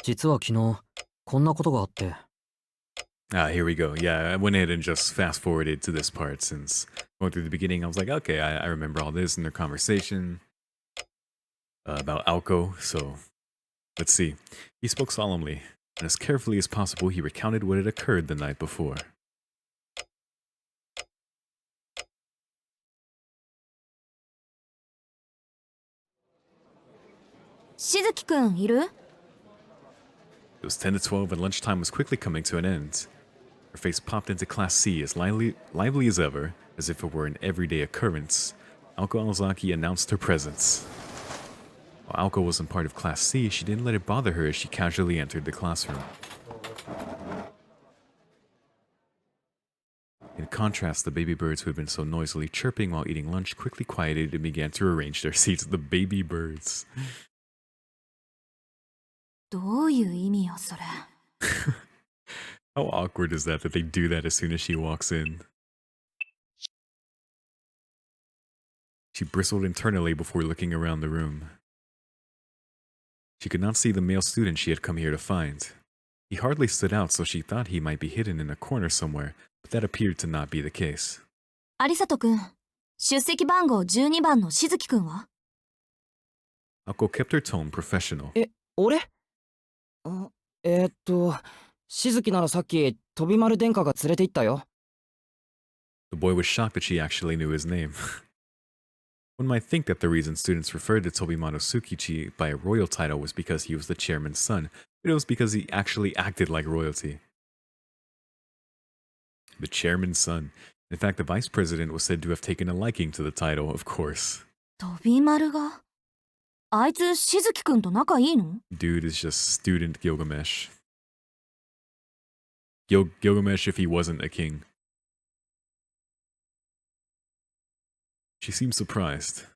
実は昨日、こんなことがあって。Ah, here we go. Yeah, I went ahead and just fast forwarded to this part since going through the beginning. I was like, okay, I remember all this in their conversation about Alco. So let's see. He spoke solemnly, and as carefully as possible, he recounted what had occurred the night before. しずきくんいる？ It was 10 to 12, and lunchtime was quickly coming to an end. Her face popped into Class C as lively as ever, as if it were an everyday occurrence. Alco Alzaki announced her presence. While Alco wasn't part of Class C, she didn't let it bother her as she casually entered the classroom. In contrast, the baby birds who had been so noisily chirping while eating lunch quickly quieted and began to arrange their seats. The baby birds. どういう意味よそれ。How awkward is that they do that as soon as she walks in? She bristled internally before looking around the room. She could not see the male student she had come here to find. He hardly stood out, so she thought he might be hidden in a corner somewhere, but that appeared to not be the case. 有里くん、出席番号12番のしずきくんは？ Ako kept her tone professional. 俺？しずきならさっき飛び丸殿下が連れて行ったよ。The boy was shocked that she actually knew his name. One might think that the reason students referred to Tobimaru Tsukichi by a royal title was because he was the chairman's son, but it was because he actually acted like royalty. The chairman's son. In fact, the vice president was said to have taken a liking to the title, of course. 飛び丸が？あいつしずきくんと仲いいの？ Dude is just student Gilgamesh. Gilgamesh if he wasn't a king. She seemed surprised.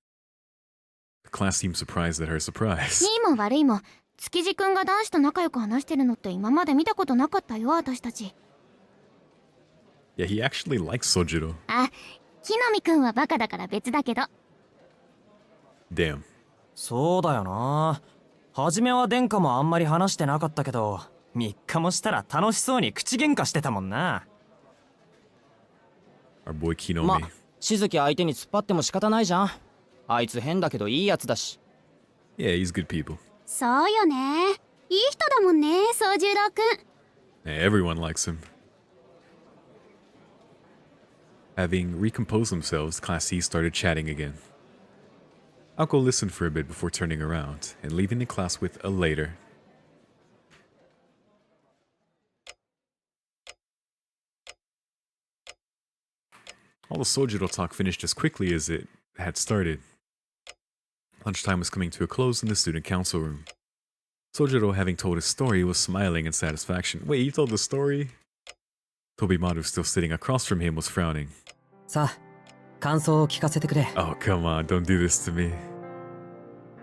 The class seemed surprised at her surprise. いいも悪いも築地くんが男子と仲良く話してるのって今まで見たことなかったよ私たち。 Yeah, he actually likes Sojiro. あ、木の実くんはバカだから別だけど。 Damn. そうだよな。初めは殿下もあんまり話してなかったけど、3日もしたら楽しそうに口喧嘩してたもんな。Our boy Kinomi. ま、しずき相手に突っ張っても仕方ないじゃん。あいつ変だけどいいやつだし。Yeah, he's good people. そうよね。いい人だもんね、宗十郎くん。Yeah, everyone likes him. Having recomposed themselves, Class C started chatting again. Alko listened for a bit before turning around and leaving the class with a later. All the Sojiro talk finished as quickly as it had started. Lunchtime was coming to a close in the student council room. Sojiro, having told his story, was smiling in satisfaction. Wait, you told the story? Tobimaru, still sitting across from him, was frowning. さあ、感想を聞かせてくれ。 Oh, come on, don't do this to me.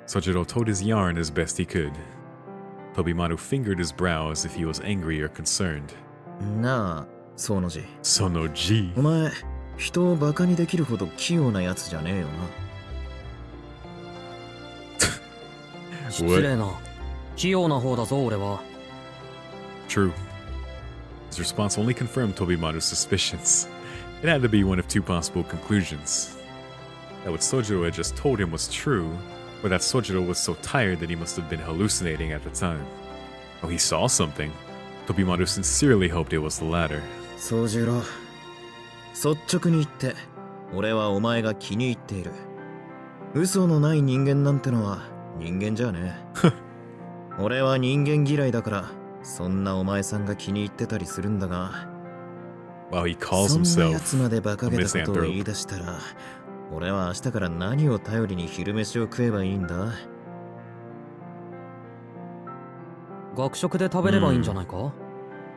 Sojiro told his yarn as best he could. Tobimaru fingered his brow as if he was angry or concerned. なあ、その字。Sonoji. お前、人をバカにできるほど器用なやつじゃねえよな。失礼な。器用な方だぞ、俺は。True. His response only confirmed Tobimaru's suspicions. It had to be one of two possible conclusions. That what Sojiro had just told him was true, or that Sojiro was so tired that he must have been hallucinating at the time. Oh, he saw something. Tobimaru sincerely hoped it was the latter. 宗十郎、率直に言って、俺はお前が気に入っている。嘘のない人間なんてのは人間じゃねえ。俺は人間嫌いだから、そんなお前さんが気に入ってたりするんだが。Wow, he calls そんな himself やつまでバカ a げたことを言い misanthrope. 出したら、俺は明日から何を頼りに昼飯を食えばいいんだ？学食で食べればいいんじゃないか？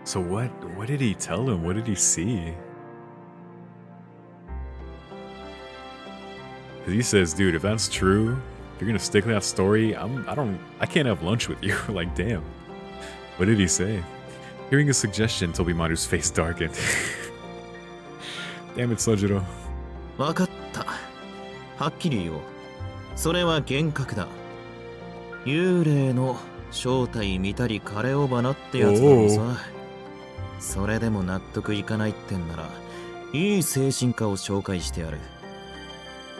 So what did he tell him? What did he see? Because he says, dude, if that's true, if you're gonna stick to that story, I can't have lunch with you. Like, damn. What did he say? Hearing his suggestion, Tobimaru's face darkened. Damn it, Sojiro. わかった。はっきり言おう。それは幻覚だ。幽霊の正体見たり枯れ尾花ってやつだろさ。それでも納得いかないってんなら、いい精神科を紹介してやる。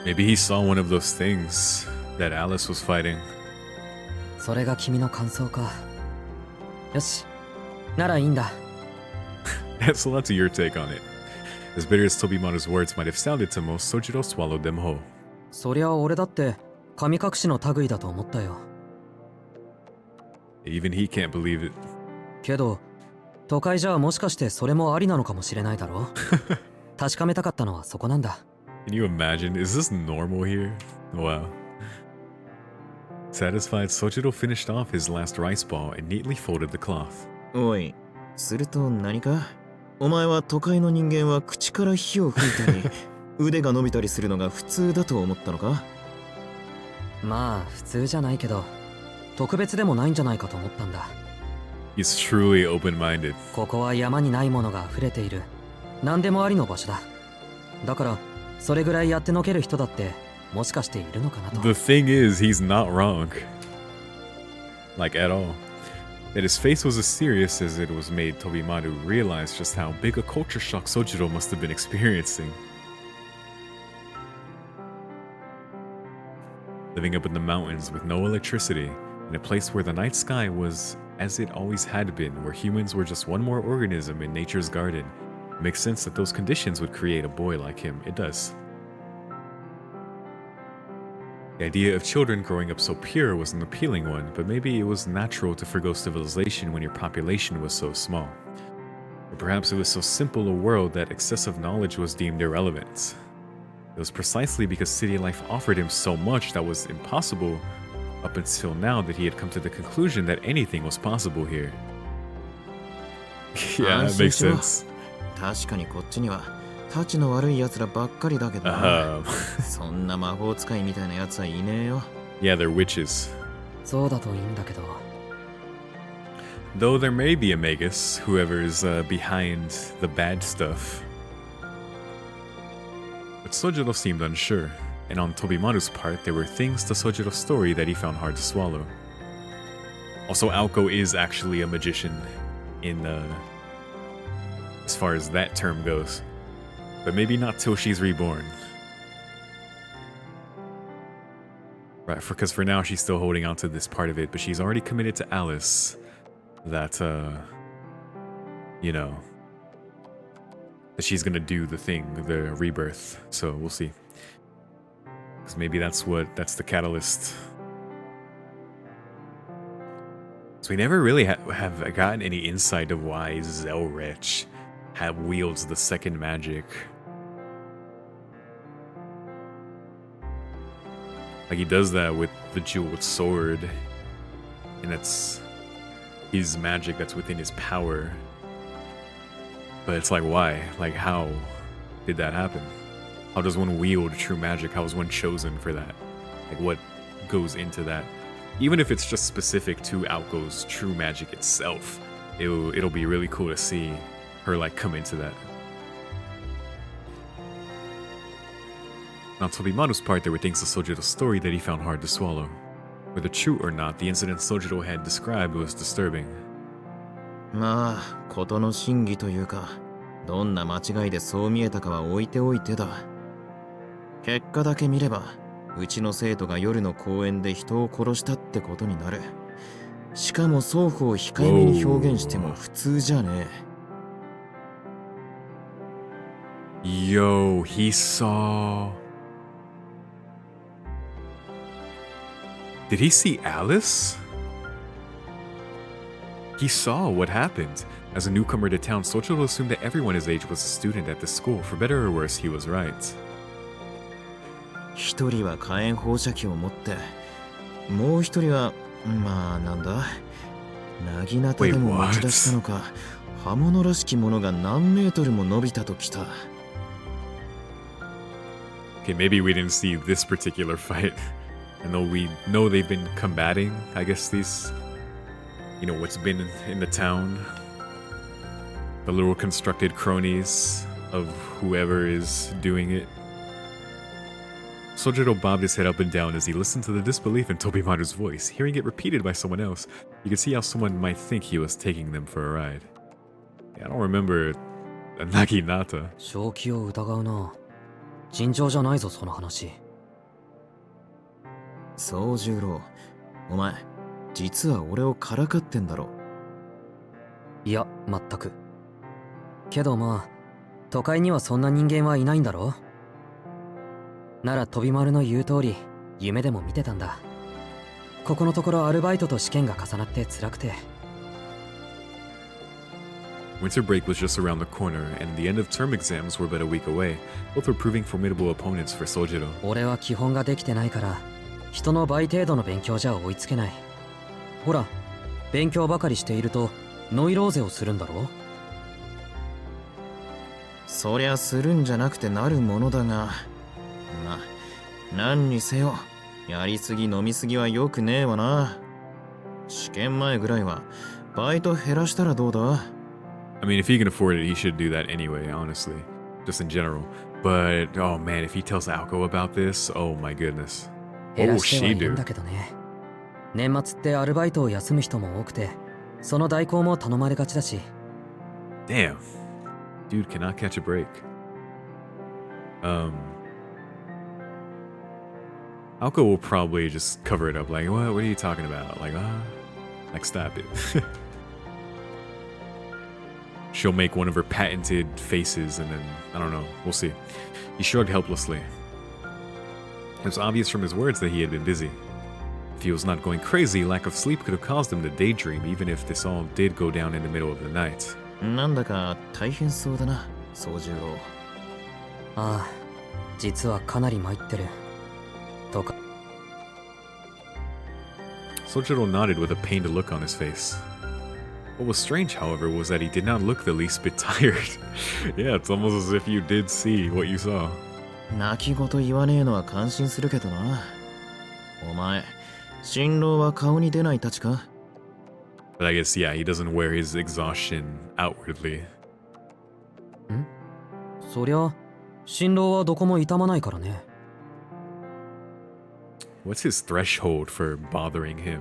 Maybe he saw one of those things that Alice was fighting. それが君の感想か。よし、ならいいんだ。So that's your take on it. As bitter as Tobimaru's words might have sounded to most, Sojiro swallowed them whole. そりゃ俺だって神隠しの類だと思ったよ。Even he can't believe it. けど都会じゃもしかしてそれもありなのかもしれないだろ。確かめたかったのはそこなんだ。Can you imagine? Is this normal here? Wow. Satisfied, Sojiro finished off his last rice ball and neatly folded the cloth. おい、すると何か？お前は都会の人間は口から火を吹いたり腕が伸びたりするのが普通だと思ったのか？まあ普通じゃないけど特別でもないんじゃないかと思ったんだ。He's truly open-minded. ここは山にないものが溢れている何でもありの場所だ。だからそれぐらいやってのける人だってもしかしているのかなと。 The thing is, he's not wrong. Like, at all. That his face was as serious as it was made Tobimaru realize just how big a culture shock Sojiro must have been experiencing. Living up in the mountains with no electricity, in a place where the night sky was as it always had been, where humans were just one more organism in nature's garden. It makes sense that those conditions would create a boy like him. It does. The idea of children growing up so pure was an appealing one, but maybe it was natural to forgo civilization when your population was so small. Or perhaps it was so simple a world that excessive knowledge was deemed irrelevant. It was precisely because city life offered him so much that was impossible up until now that he had come to the conclusion that anything was possible here. Yeah, that makes sense. 確かにこっちにはタチの悪い奴らばっかりだけどな。そんな魔法使いみたいな奴はいねえよ。Yeah, they're witches. そうだといいんだけど。 Though there may be a magus, whoever's behind the bad stuff. But Sojiro seemed unsure, and on Tobimaru's part, there were things to Sojiro's story that he found hard to swallow. Also, Aoko is actually a magician in as far as that term goes. But maybe not till she's reborn. Right, because for now she's still holding on to this part of it, but she's already committed to Alice that, you know, that she's gonna do the thing, the rebirth. So we'll see. Because maybe that's the catalyst. So we never really have gotten any insight of why Zelrech wields the second magic. Like, he does that with the jeweled sword, and that's his magic that's within his power. But it's like, why? Like, how did that happen? How does one wield true magic? How is one chosen for that? Like, what goes into that? Even if it's just specific to Aoko's true magic itself, it'll be really cool to see her, like, come into that. On Tobimaru's part, there were things to Sojiro's story that he found hard to swallow. Whether true or not, the incident Sojiro had described was disturbing. まあ、事の真偽というか、どんな間違いでそう見えたかは置いておいてだ。結果だけ見れば、うちの生徒が夜の公園で人を殺したってことになる。しかも双方控えめに表現しても普通じゃねえ。Yo, he saw... Did he see Alice? He saw what happened. As a newcomer to town, Sojiro assumed that everyone his age was a student at the school. For better or worse, he was right. 一人は火炎放射器を持って、もう一人は、まあなんだ、なぎなたでも持ち出したのか、刃物らしきものが何メートルも伸びたときた。Okay, maybe we didn't see this particular fight. I know we know they've been combating, I guess, these, you know, what's been in the town. The little constructed cronies of whoever is doing it. Sojiro bobbed his head up and down as he listened to the disbelief in Tobimaru's voice, hearing it repeated by someone else. You can see how someone might think he was taking them for a ride. Yeah, I don't remember a Naginata. 正気を疑うな。尋常じゃないぞ、その話。宗十郎、お前、実は俺をからかってんだろ。いや、全く。けどまあ、都会にはそんな人間はいないんだろ。なら飛び丸の言う通り、夢でも見てたんだ。ここのところアルバイトと試験が重なって辛くて。Winter break was just around the corner, and the end of term exams were but a week away. Both were proving formidable opponents for Sojiro. 俺は基本ができてないから、人の倍程度の勉強じゃ追いつけない。ほら、勉強ばかりしているとノイローゼをするんだろ。そりゃするんじゃなくてなるものだが、何にせよ、やりすぎ飲みすぎは良くねえわな。試験前ぐらいはバイト減らしたらどうだ？ I mean, if he can afford it, he should do that anyway, honestly. Just in general. But, oh man, if he tells Aoko about this, oh my goodness. 減 What ら will してはい she るん do? だけどね。年末ってアルバイトを休む人も多くて、その代行も頼まれがちだし。Damn. Dude cannot catch a break. Aoko will probably just cover it up like, what are you talking about? Like stop it. She'll make one of her patented faces and then, I don't know, we'll see. He shrugged helplessly. It was obvious from his words that he had been busy. If he was not going crazy, lack of sleep could have caused him to daydream even if this all did go down in the middle of the night. なんだか大変そうだな、宗十郎。ああ、実はかなり参ってる。とか。Sojiro nodded with a pained look on his face. What was strange, however, was that he did not look the least bit tired. Yeah, it's almost as if you did see what you saw. 泣き言言わねえのは感心するけどな。お前、新郎は顔に出ないたちか？ But I guess, yeah, he doesn't wear his exhaustion outwardly. そりゃ、新郎はどこも痛まないからね。What's his threshold for bothering him?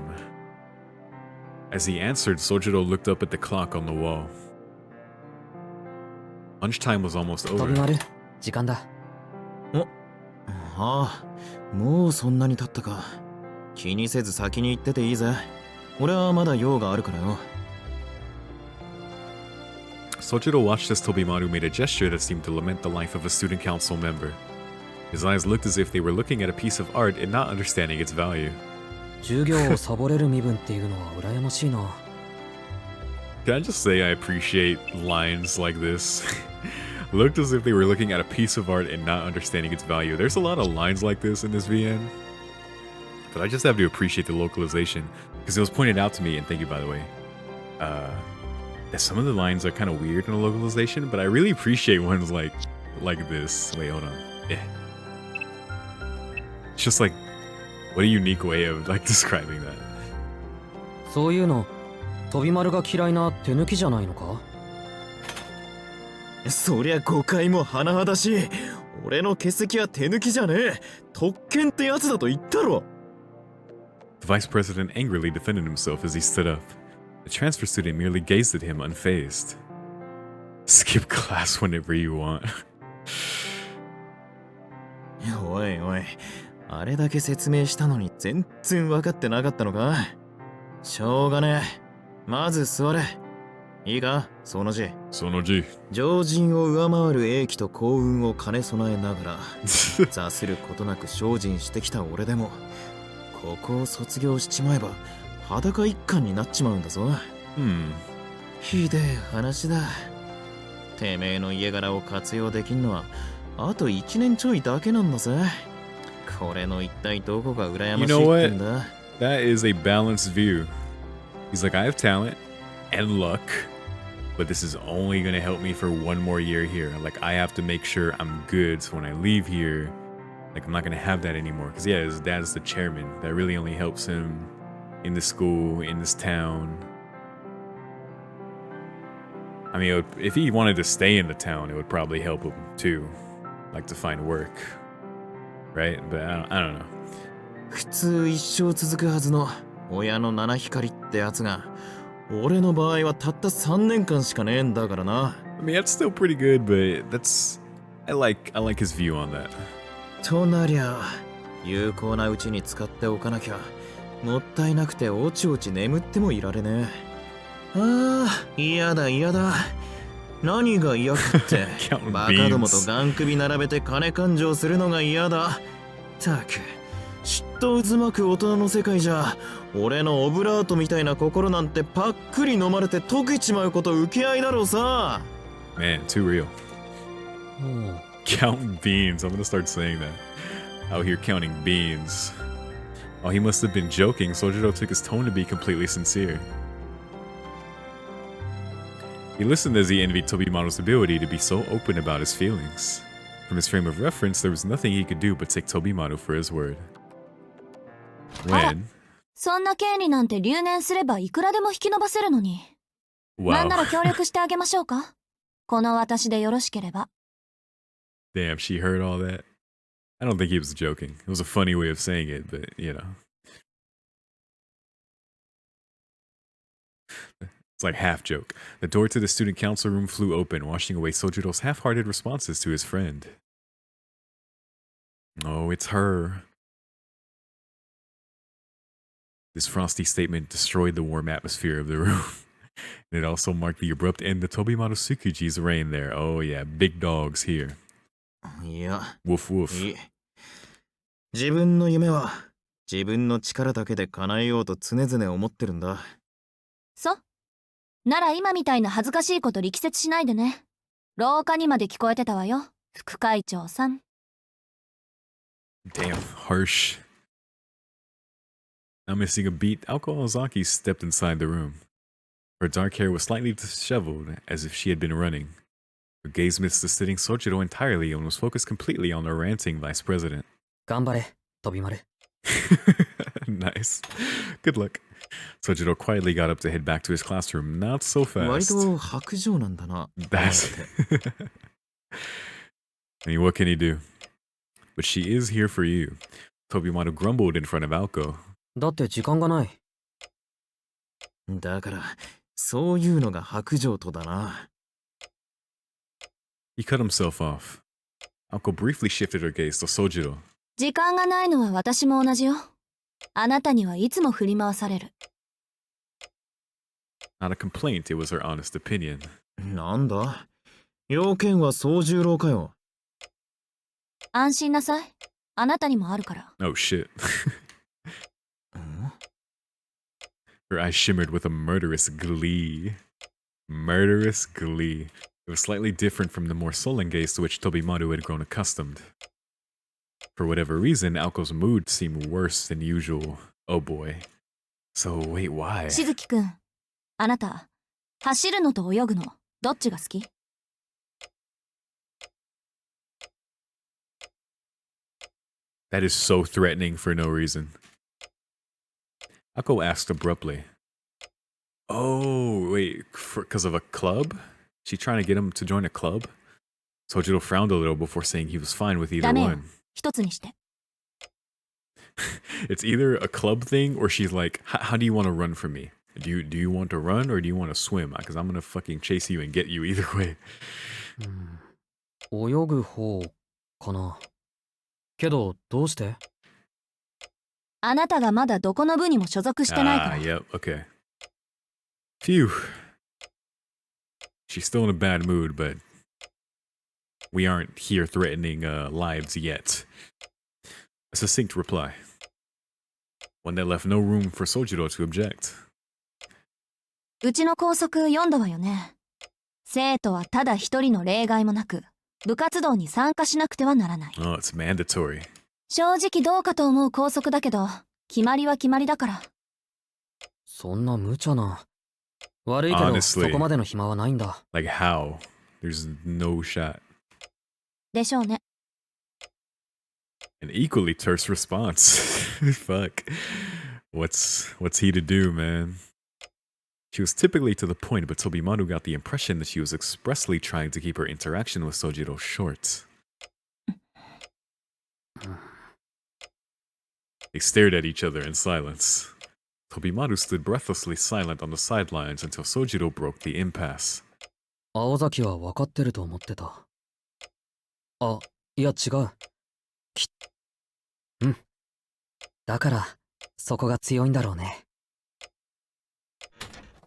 As he answered, Sojiro looked up at the clock on the wall. Lunchtime was almost 飛 over. び丸、時間だ。ああ、もうそんなに経ったか。気にせず先に行ってていいぜ。俺はまだ用があるからよ。Sojiro watched as Tobimaru made a gesture that seemed to lament the life of a student council member. His eyes looked as if they were looking at a piece of art and not understanding its value. 授業をサボれる身分っていうのは羨ましいな。Can I just say I appreciate lines like this? Looked as if they were looking at a piece of art and not understanding its value. There's a lot of lines like this in this VN. But I just have to appreciate the localization. Because it was pointed out to me, and thank you by the way, that some of the lines are kind of weird in the localization, but I really appreciate ones like this. Wait, hold on. Yeah. It's just like, what a unique way of like describing that. そういうの、飛び丸が嫌いな手抜きじゃないのか？そりゃ誤解も甚だしい。俺の欠席は手抜きじゃねえ。特権ってやつだと言ったろ。The vice president angrily defended himself as he stood up. The transfer student merely gazed at him unfazed. Skip class whenever you want. おいおい、あれだけ説明したのに全然分かってなかったのか？しょうがねえ。まず座れ。いいか、その字。常人を上回る英気と幸運を兼ね備えながら座することなく精進してきた俺でも、ここを卒業しちまえば裸一貫になっちまうんだぞ。ひでえ話だ。てめえの家柄を活用できんのはあと1年ちょいだけなんだぜ。これの一体どこが羨ましいってんだ。 That is a balanced view. He's like, I have talent and luck, but this is only going to help me for one more year here. Like, I have to make sure I'm good, so when I leave here, like, I'm not going to have that anymore. Because, yeah, his dad's the chairman. That really only helps him in the school, in this town. I mean, if he wanted to stay in the town, it would probably help him, too. Like, to find work. Right? But I don't know. 普通一生続くはずの親の七光ってってやつが、俺の場合はたった3年間しかねえんだからな。I mean, that's still pretty good, but I like his view on that. となりゃ、有効なうちに使っておかなきゃ、もったいなくておちおち眠ってもいられねえ。ああ、嫌だ嫌だ。何が嫌かって、バカどもとガン首並べて金勘定するのが嫌だ。たく、嫉妬渦巻く大人の世界じゃ、俺のオブラートみたいな心なんてパックリ飲まれて溶けちまうこと受け合いだろうさ。Man, too real. Counting beans. I'm gonna start saying that. Out here counting beans. Oh, he must have been joking. Sojiro took his tone to be completely sincere. He listened as he envied Tobimaru's ability to be so open about his feelings. From his frame of reference, there was nothing he could do but take Tobimaru for his word. When... そんな権利なんて留年すればいくらでも引き延ばせるのに。なんなら協力してあげましょうか。この私でよろしければ。Damn, she heard all that. I don't think he was joking. It was a funny way of saying it, but, you know. It's like half joke. The door to the student council room flew open, washing away Sojiro's half-hearted responses to his friend. Oh, it's her. This frosty statement destroyed the warm atmosphere of the room. And it also marked the abrupt end of Tobimaru Tsukuji's reign there. Oh yeah, big dogs here. いや、 Woof woof. いい。自分の夢は自分の力だけで叶えようと常々思ってるんだ。そう。なら今みたいな恥ずかしいこと力説しないでね。廊下にまで聞こえてたわよ、副会長さん。Damn, harsh. Now missing a beat, Aoko Ozaki stepped inside the room. Her dark hair was slightly disheveled, as if she had been running. Her gaze missed the sitting Sojiro entirely and was focused completely on the ranting vice president. 頑張れ、飛び丸。Nice. Good luck. Sojiro quietly got up to head back to his classroom. Not so 割 fast. と白状なんだな。 That's... I mean, what can he do? But she is here for you. Tobimaru grumbled in front of Aoko. だって時間がない。だから、そういうのが白状とだな。He cut himself off. Aoko briefly shifted her gaze to Sojiro. 時間がないのは私も同じよ。あなたにはいつも振り回される。Not a complaint, it was her honest opinion. なんだ、要件は総十郎かよ。安心なさい。あなたにもあるから。Oh shit. Her eyes shimmered with a murderous glee. Murderous glee. It was slightly different from the more sullen gaze to which Tobimaru had grown accustomed. For whatever reason, Aoko's mood seemed worse than usual. Oh boy. So wait, why? しずきくん、あなた、走るのと泳ぐの、どっちが好き？ That is so threatening for no reason. Aoko asked abruptly. Oh, wait, because of a club? She trying to get him to join a club? Sojiro frowned a little before saying he was fine with either ダメよ。 one. 一つにして。It's either a club thing or she's like, how do you want to run from me? Do you want to run or do you want to swim? Because I'm gonna fucking chase you and get you either way. 泳ぐ方かな。けど、どうして？あなたがまだどこの部にも所属してないから。Yep, okay. Phew. She's still in a bad mood, but we aren't here threatening lives yet. A succinct reply. One that left no room for Sojiro to object. うちの校則読んだわよね。生徒はただ一人の例外もなく、部活動に参加しなくてはならない。Oh, it's mandatory. 正直どうかと思う校則だけど、決まりは決まりだから。そんな無茶な。悪いけど、 Honestly. そこまでの暇はないんだ。Like how? There's no shot. でしょうね。An equally terse response. Fuck. What's he to do, man? She was typically to the point, but Tobimaru got the impression that she was expressly trying to keep her interaction with Sojiro short. They stared at each other in silence. Tobimaru stood breathlessly silent on the sidelines until Sojiro broke the impasse. 青崎は分かってると思ってた。あ、いや違う。うん。だから、そこが強いんだろうね。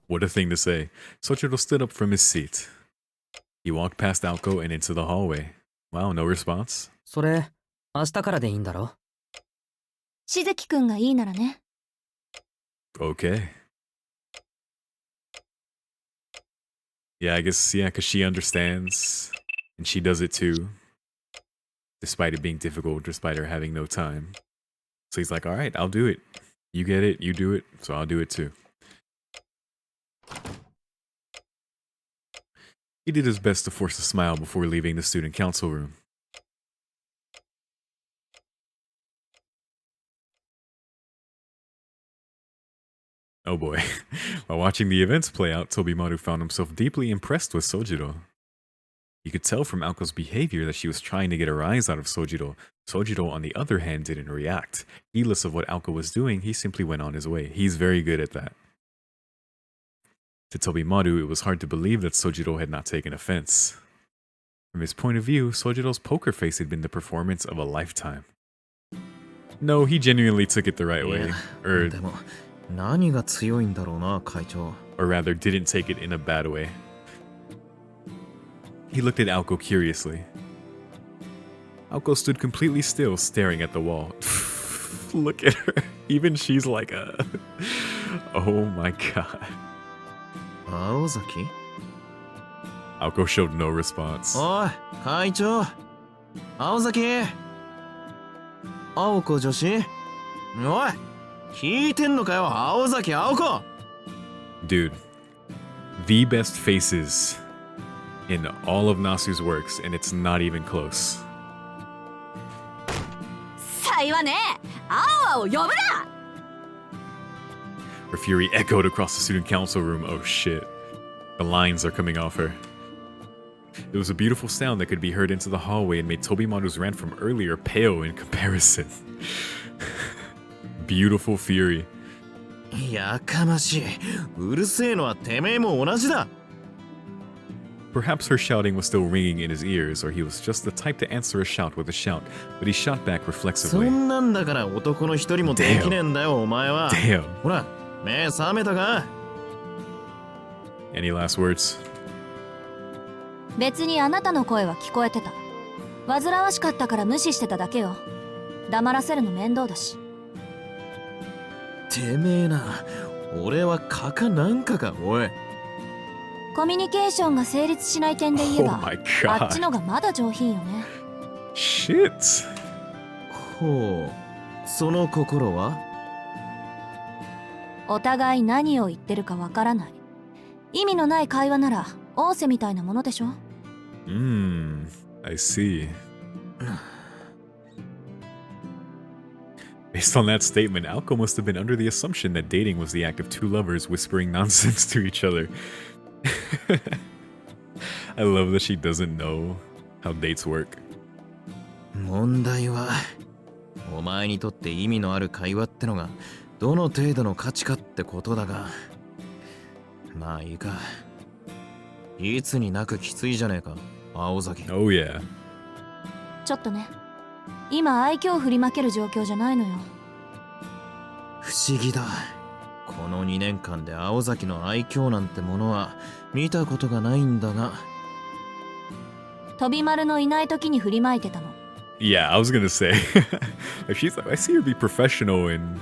What a thing to say. Sojiro stood up from his seat. He walked past Aoko and into the hallway. Wow, no response? それ、明日からでいいんだろ？しずきくんがいいならね。Okay. Yeah, I guess, yeah, because she understands. And she does it too. Despite it being difficult, despite her having no time. So he's like, alright, I'll do it. You get it, you do it, so I'll do it too. He did his best to force a smile before leaving the student council room. Oh boy. While watching the events play out, Tobimaru found himself deeply impressed with Sojiro. You could tell from Aoko's behavior that she was trying to get a rise out of Sojiro. Sojiro, on the other hand, didn't react. Heedless of what Aoko was doing, he simply went on his way. He's very good at that. To Tobimaru, it was hard to believe that Sojiro had not taken offense. From his point of view, Sojiro's poker face had been the performance of a lifetime. No, he genuinely took it the right way. Or でも何が強いんだろうな、会長。or rather didn't take it in a bad way. He looked at Aoko curiously. Aoko stood completely still, staring at the wall. Look at her. Even she's like a... Oh my god. 青崎？ Aoko showed no response. おい、会長。青崎。青子女子。おい、聞いてんのかよ、青崎青子。Dude, the best faces in all of Nasu's works, and it's not even close. さいはね、青を呼ぶな。 Her fury echoed across the student council room. Oh shit. The lines are coming off her. It was a beautiful sound that could be heard into the hallway and made Tobimaru's rant from earlier pale in comparison. Beautiful fury. やかましい。うるせえのはてめえも同じだ。Perhaps her shouting was still ringing in his ears, or he was just the type to answer a shout with a shout, but he shot back そ reflexively. んなんだから男の一人もできねえんだよ、お前は。 Damn. ほら、目覚めたか？ Any last words? 別にあなたの声は聞こえてた。煩わしかったから無視してただけよ。黙らせるの面倒だし。てめえな、俺はカカなんかか、おい。コミュニケーションが成立しない点で言え Oh ば、 my あっち god. のがまだ上品よね。 Shit. ほう、その心は？お互い何を言ってるかわからない。意味のない会話なら、仰せみたいなものでしょ。I see. Based on that statement, Aoko must have been under the assumption that dating was the act of two lovers whispering nonsense to each other. I love that she doesn't know how dates work. 問題は、お前にとって意味のある会話ってのがどの程度の価値かってことだが、まあいいか。いつになくきついじゃねえか、青崎。 Oh yeah. ちょっとね。今愛嬌振りまける状況じゃないのよ。不思議だ。この2年間で青崎の愛嬌なんてものは見たことがないんだが。飛び丸のいない時に振りまいてたの。Yeah, I was gonna say. Like she's like, I see her be professional and,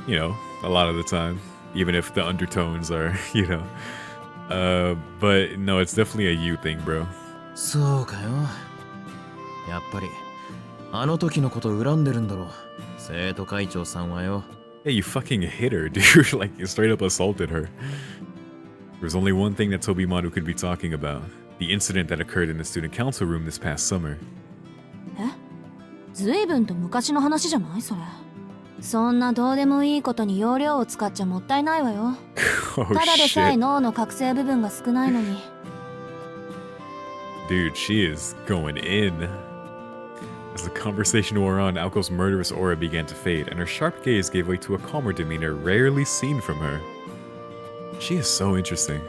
you know, a lot of the time, even if the undertones are, you know. But no, it's definitely a you thing, bro. そうかよ。やっぱりあの時のこと恨んでるんだろ。生徒会長さんはよ。 Yeah, you fucking hit her, dude. Like, you straight up assaulted her. There's only one thing that Tobimaru could be talking about. The incident that occurred in the student council room this past summer. え？ずいぶんと昔の話じゃないそれ。そんなどうでもいいことに容量を使っちゃもったいないわよ。 Oh ただでさえ shit. 脳の覚醒部分が少ないのに。 Dude, she is going in. As the conversation wore on, Aoko's murderous aura began to fade, and her sharp gaze gave way to a calmer demeanor rarely seen from her. She is so interesting.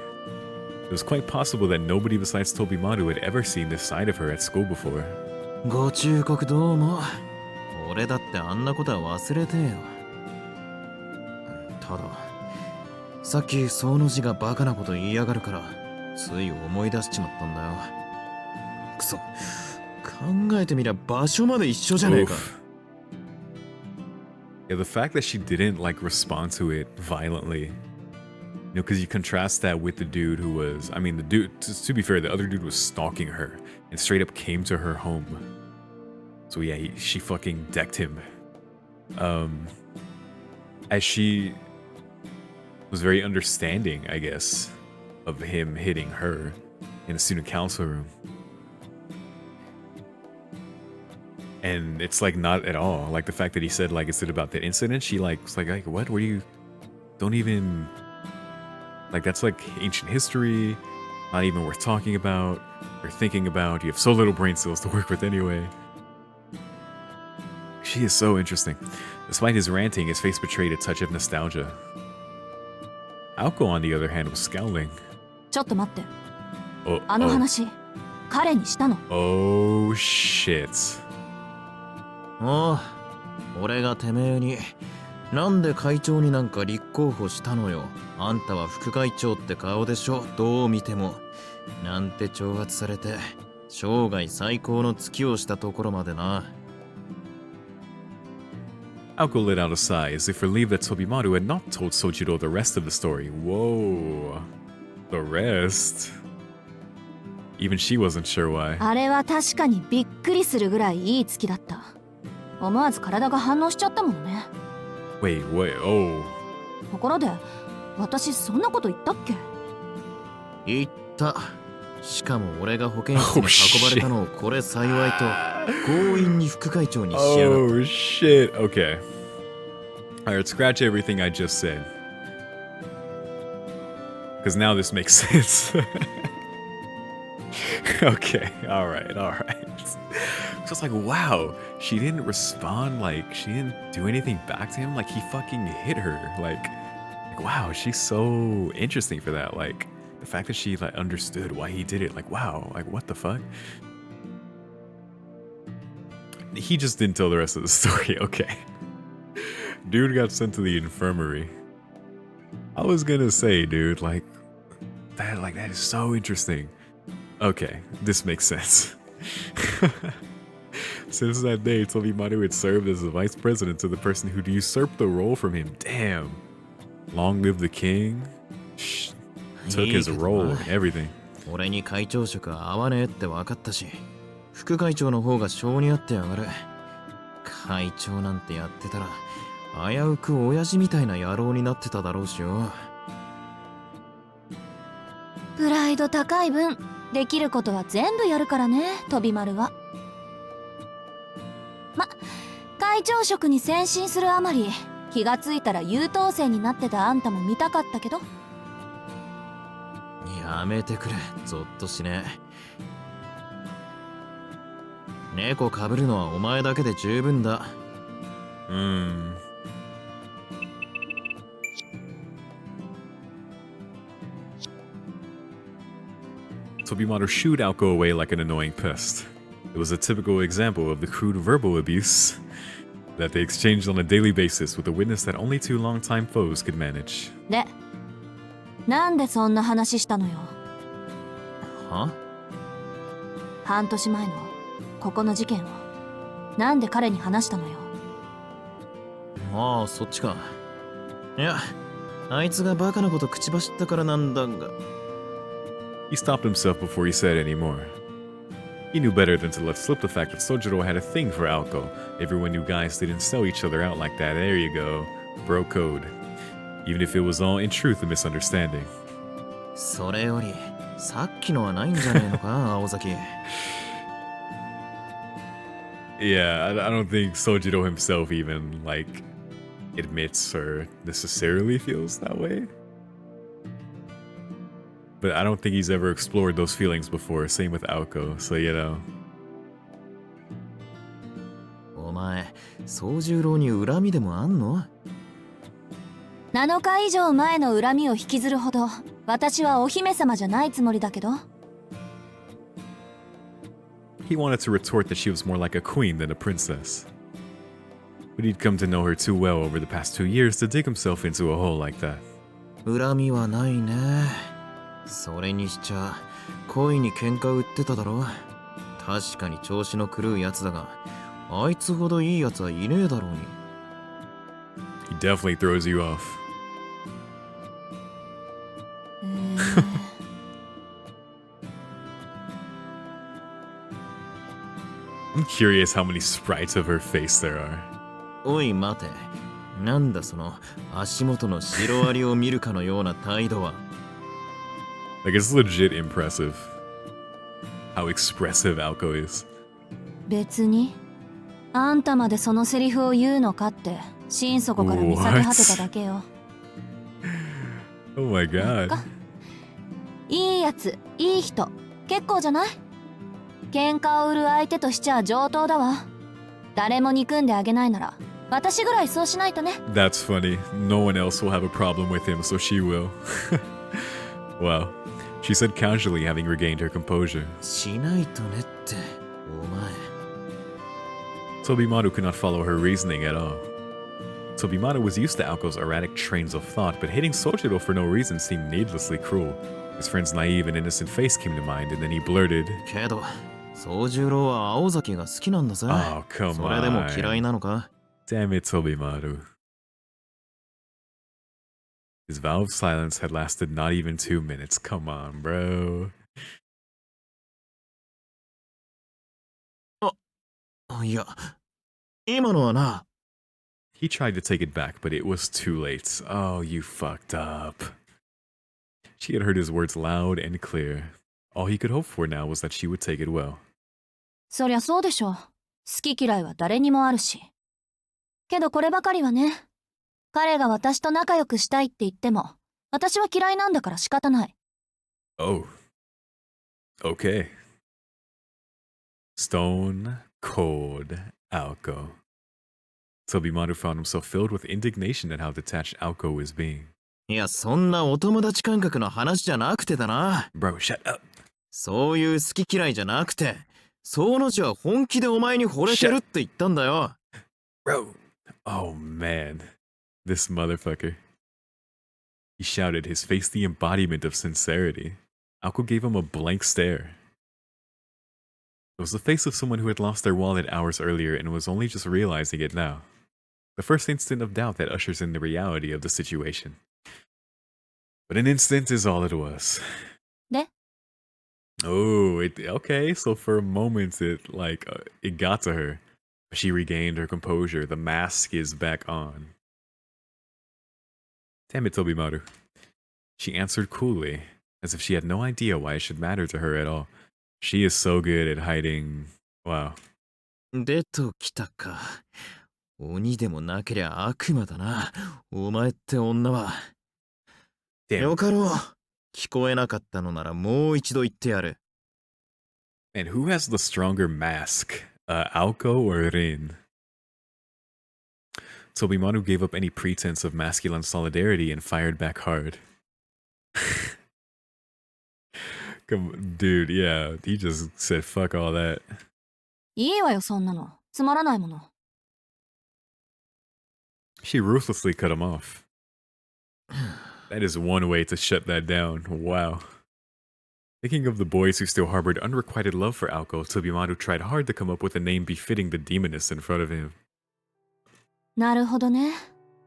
It was quite possible that nobody besides Tobimaru had ever seen this side of her at school before. ご忠告どうも。俺だってあんなことは忘れてよ。ただ、さっきその字がバカなこと言いやがるから、つい思い出しちまったんだよ。くそ、考えてみりゃ場所まで一緒じゃねえか。Yeah, the fact that she didn't like respond to it violently. You know, because you contrast that with the dude who was, I mean, the dude, to be fair, the other dude was stalking her and straight up came to her home. So yeah, she fucking decked him. As she was very understanding, I guess, of him hitting her in the student council room. And it's like not at all. Like the fact that he said like it's about that incident, she like was like what? What do you don't even like that's like ancient history, not even worth talking about or thinking about. You have so little brain cells to work with anyway. She is so interesting. Despite his ranting, his face betrayed a touch of nostalgia. Aoko, on the other hand, was scowling. ちょっと待って。 Oh, あの話、彼にしたの。 oh shit. おう、俺がてめえになんで会長になんか立候補したのよ。あんたは副会長って顔でしょ、どう見ても。なんて挑発されて生涯最高の月をしたところまでな。Aoko let out a sigh as if relieved that Tobimaru had not told Sojiro the rest of the story. Whoa. The rest? Even she wasn't sure why. あれは確かにびっくりするぐらいいい月だった。思わず体が反応しちゃったものね。Wait, oh. ところで、私そんなこと言ったっけ？言った。しかも俺が保健室に運ばれたのをこれ幸いと強引に副会長にしやがった。Oh shit. Okay. Alright, scratch everything I just said. Because now this makes sense. Okay, alright. So it's like, wow, she didn't respond, like, she didn't do anything back to him, like, he fucking hit her, like wow, she's so interesting for that, like, the fact that she, like, understood why he did it, like, wow, like, what the fuck? He just didn't tell the rest of the story, okay. Dude got sent to the infirmary. I was gonna say, dude, that is so interesting. Okay, this makes sense. Since that day, Tobimaru had served as the vice president to the person who'd usurped the role from him. Damn. Long live the king. Took his role and everything. 俺に会長職は合わねえって分かったし、副会長の方が性に合ってやがる。会長なんてやってたら、危うく親父みたいな野郎になってただろうしよ。プライド高い分、できることは全部やるからね、飛び丸は。会長職に先進するあまり、気がついたら優等生になってたあんたも見たかったけど。やめてくれ、ゾッとしねえ。猫かぶるのはお前だけで十分だ。Tobimaru shooed Aoko away like an annoying pest. It was a typical example of the crude verbal abuse that they exchanged on a daily basis with a witness that only two longtime foes could manage. で、なんでそんな話したのよ。は？半年前のここの事件をなんで彼に話したのよ。ああ、そっちか。いや、あいつがバカなこと口走ったからなんだが。He stopped himself before he said any more. He knew better than to let slip the fact that Sojiro had a thing for Aoko. Everyone knew guys didn't sell each other out like that. There you go. Bro code. Even if it was all in truth a misunderstanding. それより、さっきのはないんじゃねえのか、青崎。Yeah, I don't think Sojiro himself even, admits or necessarily feels that way. But I don't think he's ever explored those feelings before, same with Aoko, so you know. 宗十郎に恨みでもあんの？ 7日以上前の恨みを引きずるほど私はお姫様じゃないつもりだけど。 He wanted to retort that she was more like a queen than a princess. But he'd come to know her too well over the past 2 years to dig himself into a hole like that. 恨みはないね。それにしちゃ恋に喧嘩売ってただろ。確かに調子の狂うやつだが、あいつほどいいやつはいねえだろうに。 He definitely throws you off. I'm curious how many sprites of her face there are. おい待て。なんだその足元のシロアリを見るかのような態度は。 Like, it's legit impressive how expressive Alco is. 別にあんたまでそのセリフを言うのかって心底から見避け果てただけよ。 Oh my god. いいやつ、いい人、結構じゃない？喧嘩を売る相手としちゃ上等だわ。誰も憎んであげないなら私ぐらいそうしないとね。 That's funny. No one else will have a problem with him, so she will. Wow. She said casually, having regained her composure. しないとねって、お前。 Tobimaru could not follow her reasoning at all. Tobimaru was used to Alco's erratic trains of thought, but hitting Sojiro for no reason seemed needlessly cruel. His friend's naive and innocent face came to mind, and then he blurted, けど、宗十郎は青崎が好きなんだぜ。 Oh, come それでも on. 嫌いなのか？ Damn it, Tobimaru. His vow of silence had lasted not even 2 minutes. Come on, bro. いや、今のはな。 He tried to take it back, but it was too late. Oh, you fucked up. She had heard his words loud and clear. All he could hope for now was that she would take it well. そりゃそうでしょ。好き嫌いは誰にもあるし。けどこればかりはね。彼が私と仲良くしたいって言っても、私は嫌いなんだから仕方ない。 Oh. Okay. Stone cold Alco. Tobimaru found himself filled with indignation at how detached Alco was being. いや、そんなお友達感覚の話じゃなくてだな。 Bro, shut up. そういう好き嫌いじゃなくて、その字は本気でお前に惚れてるって言ったんだよ。Bro. Oh, man. This motherfucker. He shouted, his face the embodiment of sincerity. Alco gave him a blank stare. It was the face of someone who had lost their wallet hours earlier and was only just realizing it now. The first instant of doubt that ushers in the reality of the situation. But an instant is all it was. で、 Oh, okay. So for a moment, it got to her. She regained her composure. The mask is back on. Damn it, Tobimaru. She answered coolly, as if she had no idea why it should matter to her at all. She is so good at hiding. Wow. 出ときたか。鬼でもなけりゃ悪魔だな。お前って女は。Damn. よかろう。聞こえなかったのならもう一度言ってやる。And who has the stronger mask? Alco or Rin? Tobimaru gave up any pretense of masculine solidarity and fired back hard. Dude, yeah, he just said fuck all that. いいわよそんなの。つまらないもの。 She ruthlessly cut him off. That is one way to shut that down. Wow. Thinking of the boys who still harbored unrequited love for Alco, Tobimaru tried hard to come up with a name befitting the demoness in front of him. なるほどね。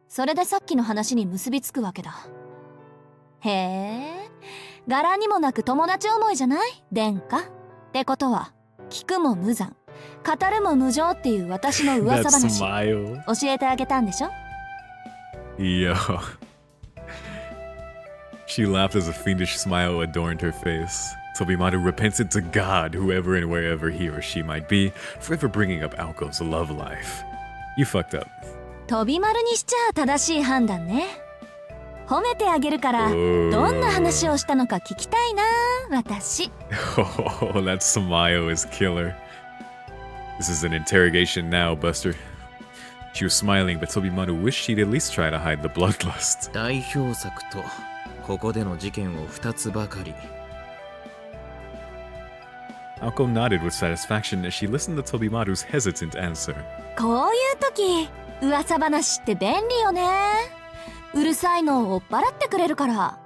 それでさっきの話に結びつくわけだ。へえ、柄にもなく友達思いじゃない殿下。ってことは、聞くも無残、語るも無情っていう私の噂 That 話。 smile. 教えてあげたんでしょ？ Yo. She laughed as a fiendish smile adorned her face. Tobimaru repented to God, whoever and wherever he or she might be, for ever bringing up Alco's love life. You fucked up. 飛び丸にしちゃ正しい判断ね。褒めてあげるから、 Oh. どんな話をしたのか聞きたいな、私。 Oh, that smile is killer. This is an interrogation now, Buster. She was smiling, but Tobimaru wished she'd at least try to hide the bloodlust. 代表作とここでの事件を2つばかり。 Aoko nodded with satisfaction as she listened to Tobimaru's hesitant answer. こういう時噂話って便利よね。うるさいのを追っ払ってくれるから。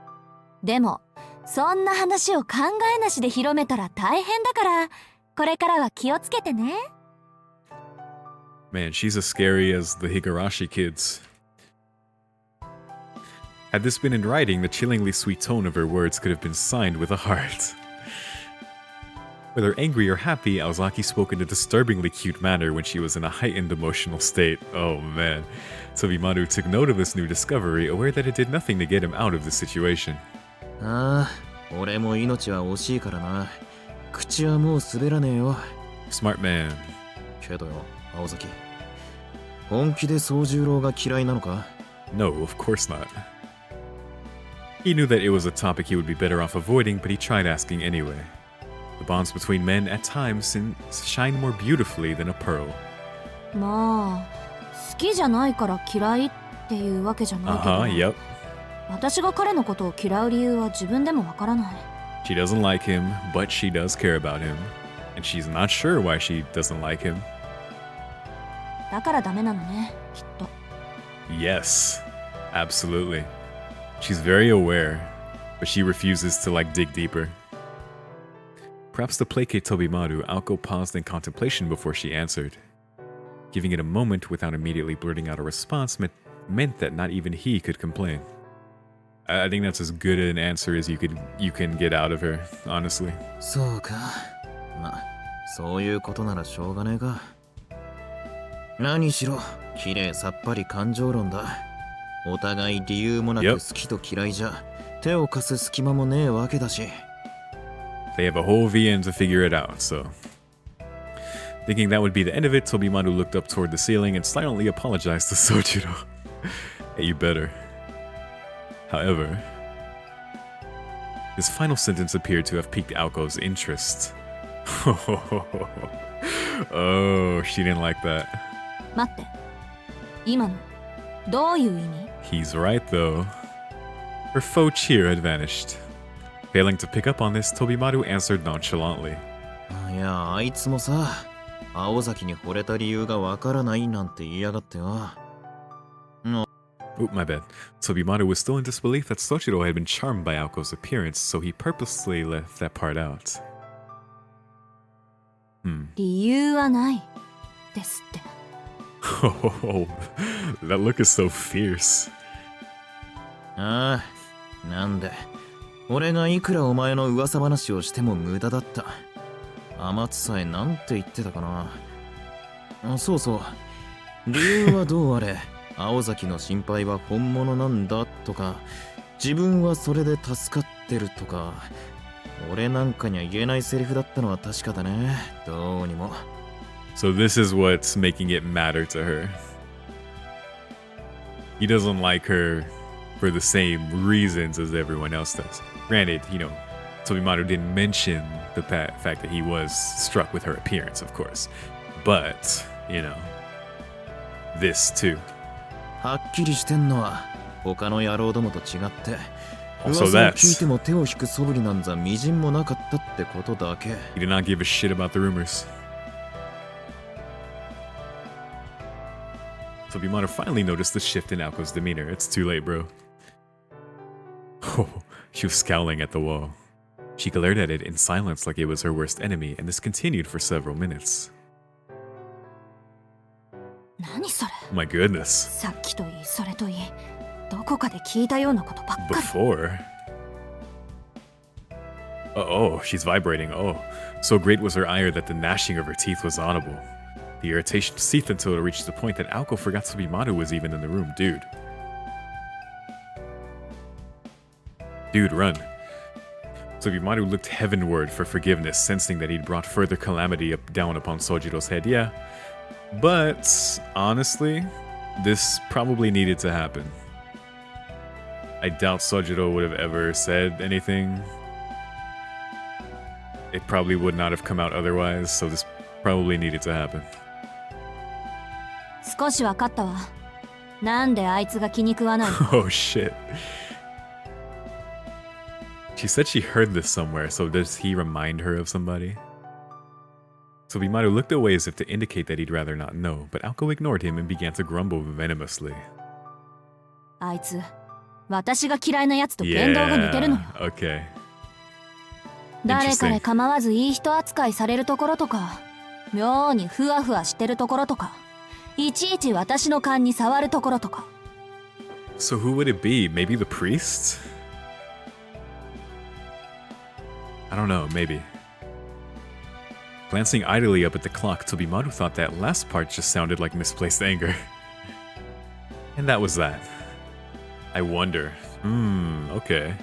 でもそんな話を考えなしで広めたら大変だから、これからは気をつけてね。 Man, she's as scary as the Higurashi kids. Had this been in writing, the chillingly sweet tone of her words could have been signed with a heart. Whether angry or happy, Aozaki spoke in a disturbingly cute manner when she was in a heightened emotional state. Oh man. Tobimaru took note of this new discovery, aware that it did nothing to get him out of the situation. ああ、俺も命は惜しいからな。口はもう滑らねえよ。 Smart man. けどよ、青崎。本気で宗十郎が嫌いなのか？ No, of course not. He knew that it was a topic he would be better off avoiding, but he tried asking anyway. The bonds between men at times shine more beautifully than a pearl. まあ好きじゃないから嫌いっていうわけじゃないけど、yep. 私が彼のことを嫌う理由は自分でもわからない。 She doesn't like him, but she does care about him. And she's not sure why she doesn't like him. だからダメなのね、きっと。 Yes, absolutely. She's very aware, but she refuses to dig deeper. Perhaps to placate Tobimaru, Aoko paused in contemplation before she answered. Giving it a moment without immediately blurting out a response meant that not even he could complain. I think that's as good an answer as you can get out of her, honestly. そうか。まあ、そういうことならしょうがねえか。何しろ、綺麗さっぱり感情論だ。お互い理由もなく好きと嫌いじゃ、手を貸す隙間もねえわけだし。They have a whole VN to figure it out, so. Thinking that would be the end of it, Tobimaru looked up toward the ceiling and silently apologized to Sojiro. Hey, you better. However, his final sentence appeared to have piqued Aoko's interest. Oh, she didn't like that. 待って、今のどういう意味？ He's right, though. Her faux cheer had vanished. Failing to pick up on this, Tobimaru answered nonchalantly. いや、あいつもさ、青崎に惚れた理由がわからないなんて言いやがってよ。Oh, my bad. Tobimaru was still in disbelief that Sochiro had been charmed by Aoko's appearance, so he purposely left that part out. 理由はないですって。Oh, that look is so fierce. ああ、なんで俺がいくらお前の噂話をしても無駄だった。天津さえなんて言ってたかな。そうそう。理由はどうあれ、青崎の心配は本物なんだとか、自分はそれで助かってるとか、俺なんかには言えないセリフだったのは確かだね。どうにも。So this is what's making it matter to her. He doesn't like her for the same reasons as everyone else does. Granted, Tobimaru didn't mention the fact that he was struck with her appearance, of course. But, this too. はっきりしてんのは他の野郎どもと違って、Also 噂を that's 聞いても手を引く素振りなんざみじんもなかったってことだけ。 he did not give a shit about the rumors. Tobimaru finally noticed the shift in Aoko's demeanor. It's too late, bro. Oh, she was scowling at the wall. She glared at it in silence like it was her worst enemy, and this continued for several minutes. 何それ？ My goodness. さっきといいそれといい、どこかで聞いたようなことばっかり。 Before? Oh, she's vibrating. Oh, so great was her ire that the gnashing of her teeth was audible. The irritation seethed until it reached the point that Aoko forgot Tobimaru was even in the room. Dude, run. Tobimaru looked heavenward for forgiveness, sensing that he'd brought further calamity down upon Sojiro's head. Yeah, but honestly, this probably needed to happen. I doubt Sojiro would have ever said anything. It probably would not have come out otherwise, so this probably needed to happen. 少しわかったわ。なんであいつが気に食わないの？ Oh shit. She said she heard this somewhere, so does he remind her of somebody? Tobimaru looked away as if to indicate that he'd rather not know, but Aoko ignored him and began to grumble venomously. あいつ、私が嫌いなやつと言動が似てるのよ。Okay. 誰彼構わずいい人扱いされるところとか、妙にふわふわしてるところとか、いちいち私の勘に触るところとか。So who would it be? Maybe the priest? I don't know, maybe. Glancing idly up at the clock, Tobimaru thought that last part just sounded like misplaced anger. And that was that. I wonder. Okay.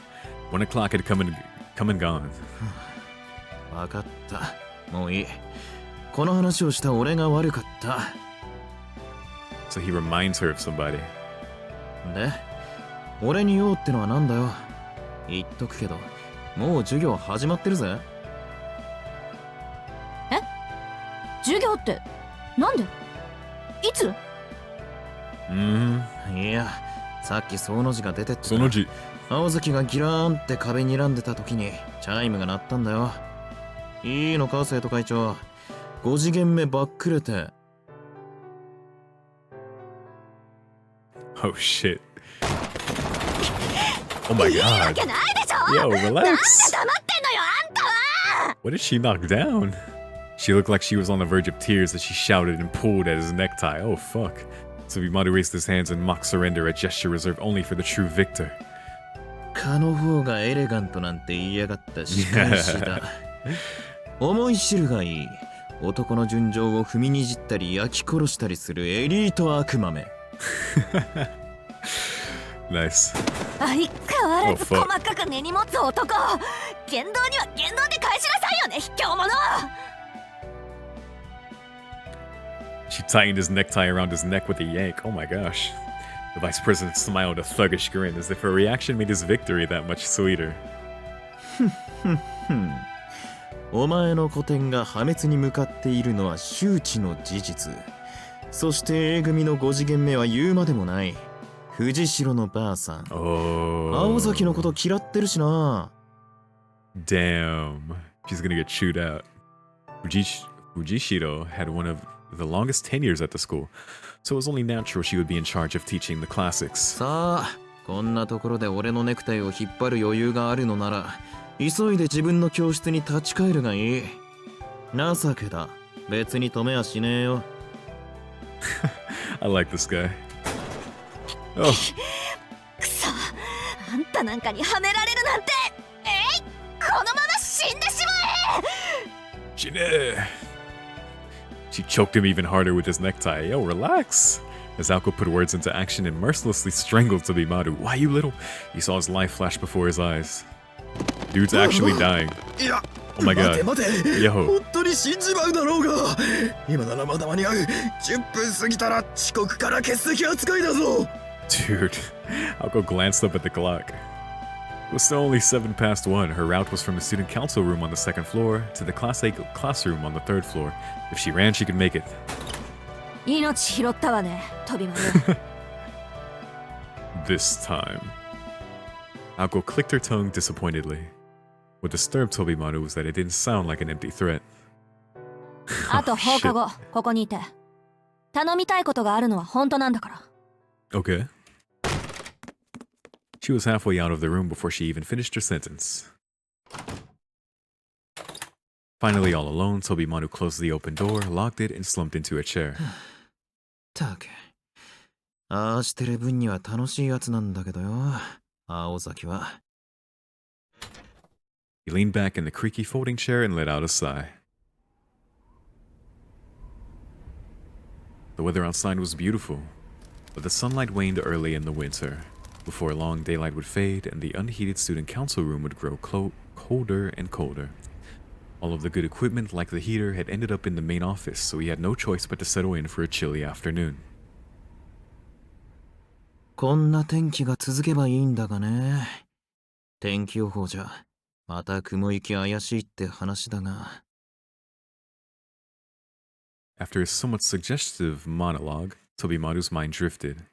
1 o'clock had come and gone. わかった。もういい。この話をした俺が悪かった。So he reminds her of somebody. で、俺に用ってのはなんだよ。言っとくけど、もう授業始まってるぜ。え？授業って、なんで？いつ？いや、さっきその字が出てって。その字。青崎がギラーンって壁にらんでた時にチャイムが鳴ったんだよ。いいのか、生徒会長。5次元目ばっくれて。Oh shit. Oh my god. Yo, relax. What did she knock down? She looked like she was on the verge of tears as she shouted and pulled at his necktie. Oh fuck. Tobimaru raised his hands in mock surrender, a gesture reserved only for the true victor. 蚊の方がエレガントなんて言いやがった仕返しだ。思い知るがいい。男の純情を踏みにじったり焼き殺したりするエリート悪魔め。Nice. 相変わらず細かく根に持つ男。言動には言動で返しなさいよね、卑怯者。She tightened his necktie around his neck with a yank. Oh my gosh. The vice president smiled a thuggish grin as if her reaction made his victory that much sweeter. お前の古典が破滅に向かっているのは周知の事実。そして A 組の5次元目は言うまでもない。藤代のばあさん。Oh. 青崎のこと嫌ってるしな。Damn. She's gonna get chewed out. Fujishiro had one of the longest tenures at the school, so it was only natural she would be in charge of teaching the classics. さあ、こんなところで俺のネクタイを引っ張る余裕があるのなら、急いで自分の教室に立ち返るがいい。情けだ。別に止めはしねえよ。I like this guy. Oh. くそ、あんたなんかにはめられるなんて。このまま死んでしまえ。Jine. She choked him even harder with his necktie. Yo, relax. As Aoko put words into action and mercilessly strangled Tobimaru. Why, you little... You saw his life flash before his eyes. Dude's actually dying. Oh my god. Yo. 本当に死んじまうだろうが。今ならまだ間に合う。10分過ぎたら遅刻から欠席扱いだぞ。Dude. Aoko glanced up at the clock. It was still only 7 past 1. Her route was from the student council room on the 2nd floor to the Class A classroom on the 3rd floor. If she ran, she could make it. 命拾ったわね、飛び丸。This time. Aoko clicked her tongue disappointedly. What disturbed Tobimaru was that it didn't sound like an empty threat. あと放課後、ここにいて。頼みたいことがあるのは本当なんだから。Okay. She was halfway out of the room before she even finished her sentence. Finally all alone, Tobimaru closed the open door, locked it, and slumped into a chair. たく。ああしてる分には楽しいやつなんだけどよ。青崎は。He leaned back in the creaky folding chair and let out a sigh. The weather outside was beautiful, but the sunlight waned early in the winter. Before long, daylight would fade, and the unheated student council room would grow colder and colder. All of the good equipment, like the heater, had ended up in the main office, so he had no choice but to settle in for a chilly afternoon. こんな天気が続けばいいんだがね。天気予報じゃ、また雲行き怪しいって話だが。After a somewhat suggestive monologue, Tobimaru's mind drifted.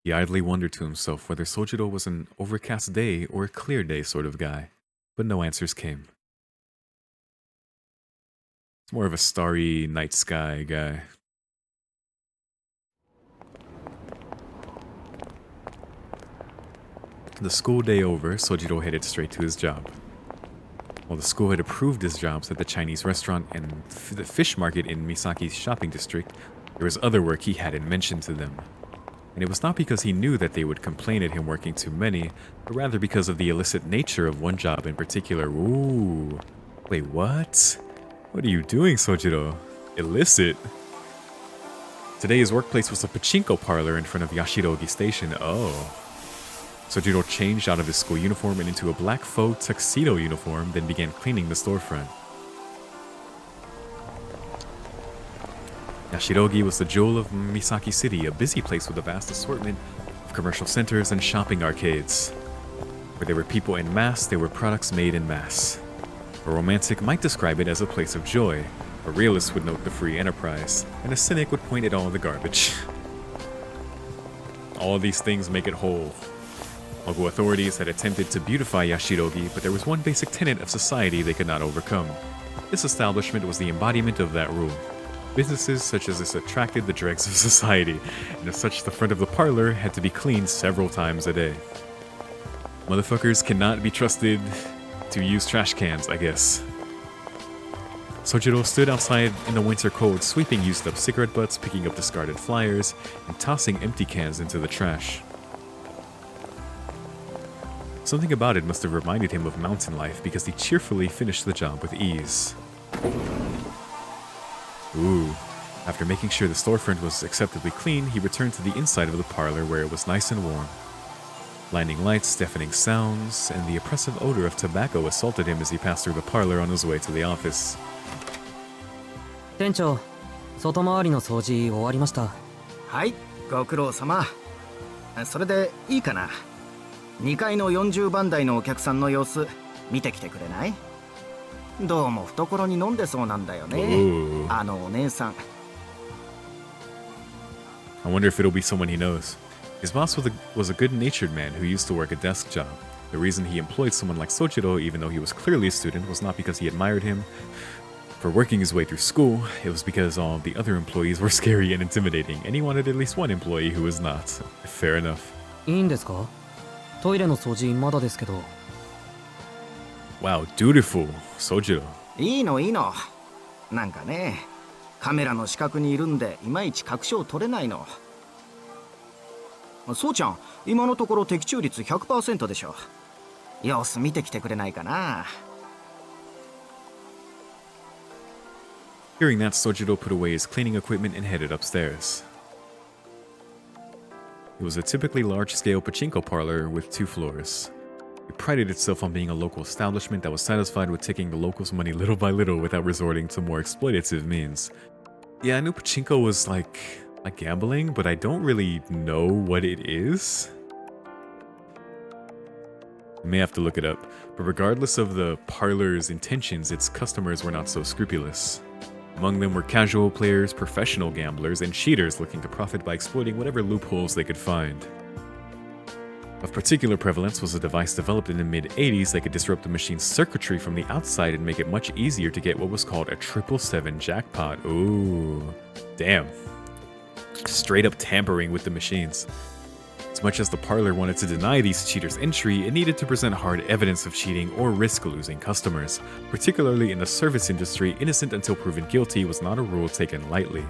He idly wondered to himself whether Sojiro was an overcast day or a clear day sort of guy, but no answers came. It's more of a starry night sky guy. The school day over, Sojiro headed straight to his job. While the school had approved his jobs at the Chinese restaurant and the fish market in Misaki's shopping district, there was other work he hadn't mentioned to them. And it was not because he knew that they would complain at him working too many, but rather because of the illicit nature of one job in particular. Ooh. Wait, what? What are you doing, Sojiro? Illicit? Today his workplace was a pachinko parlor in front of Yashirogi Station. Oh. Sojiro changed out of his school uniform and into a black faux tuxedo uniform, then began cleaning the storefront. Yashirogi was the jewel of Misaki City, a busy place with a vast assortment of commercial centers and shopping arcades. Where there were people en masse, there were products made en masse. A romantic might describe it as a place of joy, a realist would note the free enterprise, and a cynic would point at all the garbage. All of these things make it whole. Local authorities had attempted to beautify Yashirogi, but there was one basic tenet of society they could not overcome. This establishment was the embodiment of that rule. Businesses such as this attracted the dregs of society, and as such the front of the parlor had to be cleaned several times a day. Motherfuckers cannot be trusted to use trash cans, I guess. Sojiro stood outside in the winter cold, sweeping used up cigarette butts, picking up discarded flyers, and tossing empty cans into the trash. Something about it must have reminded him of mountain life because he cheerfully finished the job with ease. Ooh. After making sure the storefront was acceptably clean, he returned to the inside of the parlor where it was nice and warm. Blinding lights, deafening sounds, and the oppressive odor of tobacco assaulted him as he passed through the parlor on his way to the office. 店長、外回りの掃除終わりました。はい、ご苦労様。それでいいかな。2階の40番台のお客さんの様子見てきてくれない？どうも懐に飲んでそうなんだよね。あのお姉さん。I wonder if it'll be someone he knows. His boss was a good-natured man who used to work a desk job. The reason he employed someone like Sojiro, even though he was clearly a student, was not because he admired him for working his way through school. It was because all the other employees were scary and intimidating, and he wanted at least one employee who was not. Fair enough. いいんですか？トイレの掃除まだですけど。Wow, dutiful, Sojiro. いいのいいの。なんかね、カメラの死角にいるんでいまいち確証取れないの。そうちゃん、今のところ的中率 100% でしょ。様子見てきてくれないかな。Hearing that, Sojiro put away his cleaning equipment and headed upstairs. It was a typically large-scale pachinko parlor with 2 floors. It prided itself on being a local establishment that was satisfied with taking the locals' money little by little without resorting to more exploitative means. Yeah, I knew pachinko was like gambling, but I don't really know what it is. I may have to look it up, but regardless of the parlor's intentions, its customers were not so scrupulous. Among them were casual players, professional gamblers, and cheaters looking to profit by exploiting whatever loopholes they could find. Of particular prevalence was a device developed in the mid-80s that could disrupt the machine's circuitry from the outside and make it much easier to get what was called a 777 jackpot. Ooh, damn. Straight up tampering with the machines. As much as the parlor wanted to deny these cheaters entry, it needed to present hard evidence of cheating or risk losing customers. Particularly in the service industry, innocent until proven guilty was not a rule taken lightly.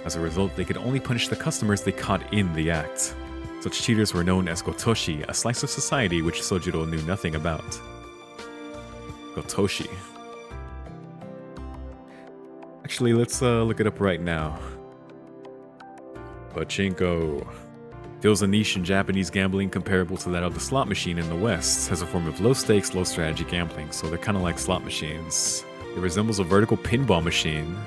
As a result, they could only punish the customers they caught in the act. Such cheaters were known as gotoshi, a slice of society which Sojiro knew nothing about. Gotoshi. Actually, let's look it up right now. Pachinko. Fills a niche in Japanese gambling comparable to that of the slot machine in the West, as a form of low-stakes, low-strategy gambling, so they're kind of like slot machines. It resembles a vertical pinball machine.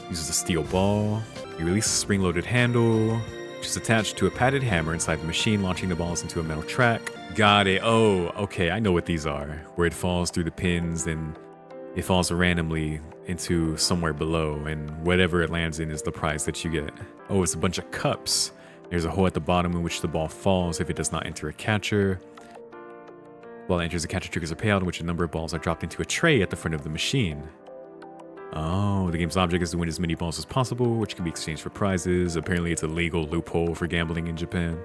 Uses a steel ball. You release a spring-loaded handle, which is attached to a padded hammer inside the machine, launching the balls into a metal track. Got it. Oh, okay, I know what these are. Where it falls through the pins and It falls randomly into somewhere below, and whatever it lands in is the prize that you get. Oh, it's a bunch of cups. There's a hole at the bottom in which the ball falls if it does not enter a catcher. Ball enters a catcher triggers a payout in which a number of balls are dropped into a tray at the front of the machine. Oh, the game's object is to win as many balls as possible, which can be exchanged for prizes. Apparently it's a legal loophole for gambling in Japan.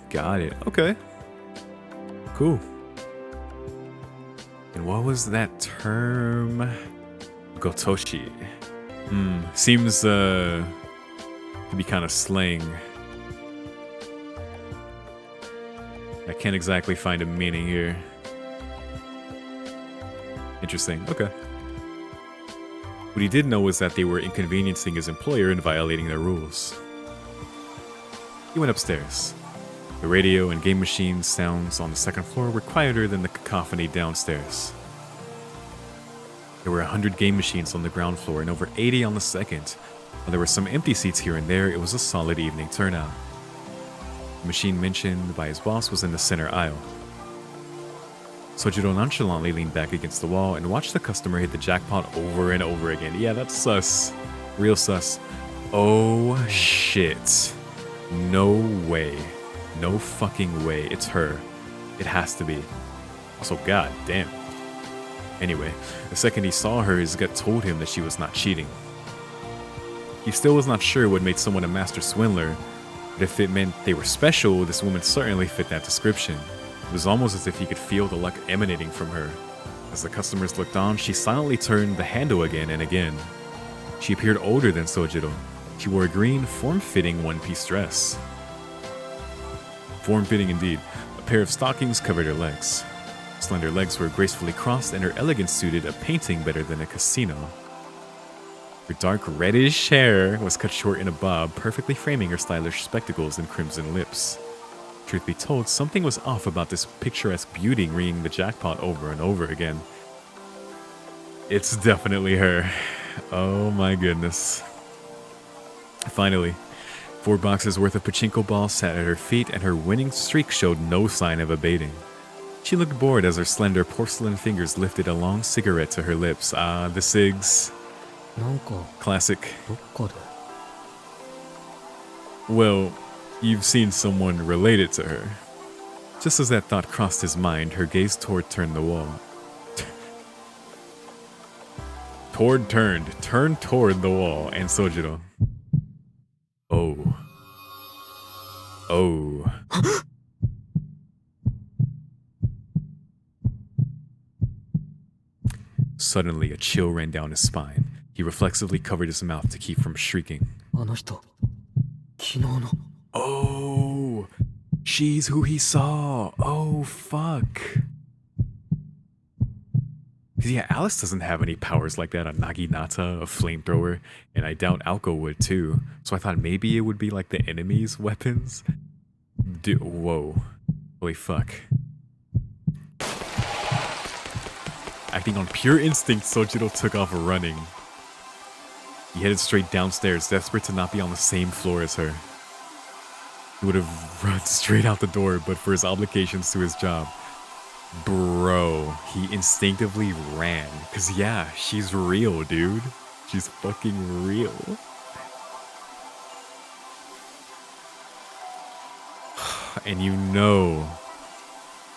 Got it. Okay. Cool. And what was that term? Gotoshi. Seems to be kind of slang. I can't exactly find a meaning here. Interesting. Okay. What he did know was that they were inconveniencing his employer and violating their rules. He went upstairs. The radio and game machine sounds on the second floor were quieter than the cacophony downstairs. There were 100 game machines on the ground floor and over 80 on the second. While there were some empty seats here and there, it was a solid evening turnout. The machine mentioned by his boss was in the center aisle. Sojiro nonchalantly leaned back against the wall and watched the customer hit the jackpot over and over again. Yeah, that's sus. Real sus. Oh shit. No way. No fucking way. It's her. It has to be. Also, god damn. Anyway, the second he saw her, his gut told him that she was not cheating. He still was not sure what made someone a master swindler, but if it meant they were special, this woman certainly fit that description. It was almost as if he could feel the luck emanating from her. As the customers looked on, she silently turned the handle again and again. She appeared older than Sojiro. She wore a green, form-fitting one-piece dress. Form-fitting indeed. A pair of stockings covered her legs. Slender legs were gracefully crossed and her elegance suited a painting better than a casino. Her dark reddish hair was cut short in a bob, perfectly framing her stylish spectacles and crimson lips. Truth be told, something was off about this picturesque beauty ringing the jackpot over and over again. It's definitely her. Oh my goodness. Finally, 4 boxes worth of Pachinko balls sat at her feet and her winning streak showed no sign of abating. She looked bored as her slender porcelain fingers lifted a long cigarette to her lips. Ah, the cigs. Classic. Well, you've seen someone related to her. Just as that thought crossed his mind, her gaze turned the wall. Turned toward the wall, and Sojiro. Oh. Suddenly, a chill ran down his spine. He reflexively covered his mouth to keep from shrieking. Oh, she's who he saw. Oh, fuck. Because, yeah, Alice doesn't have any powers like that. A Naginata, a flamethrower, and I doubt Alko would too. So I thought maybe it would be like the enemy's weapons. Dude, whoa. Holy fuck. Acting on pure instinct, Sojiro took off running. He headed straight downstairs, desperate to not be on the same floor as her. He would have run straight out the door, but for his obligations to his job. Bro, he instinctively ran. Cause yeah, she's real, dude. She's fucking real. And you know,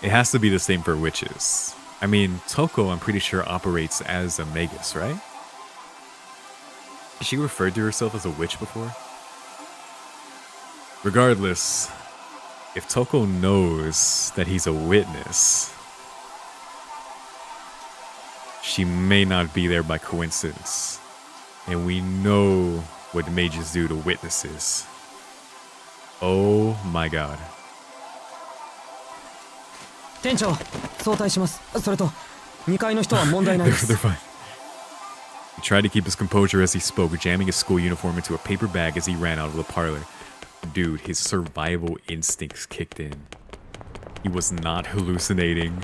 it has to be the same for witches. I mean, Toko, I'm pretty sure, operates as a magus, right? Has she referred to herself as a witch before? Regardless, if Toko knows that he's a witness, she may not be there by coincidence. And we know what mages do to witnesses. Oh my god. 店長、早退します。それと、2階の人は問題ないで They're す。 fine. He tried to keep his composure as he spoke, jamming his school uniform into a paper bag as he ran out of the parlor. Dude, his survival instincts kicked in. He was not hallucinating.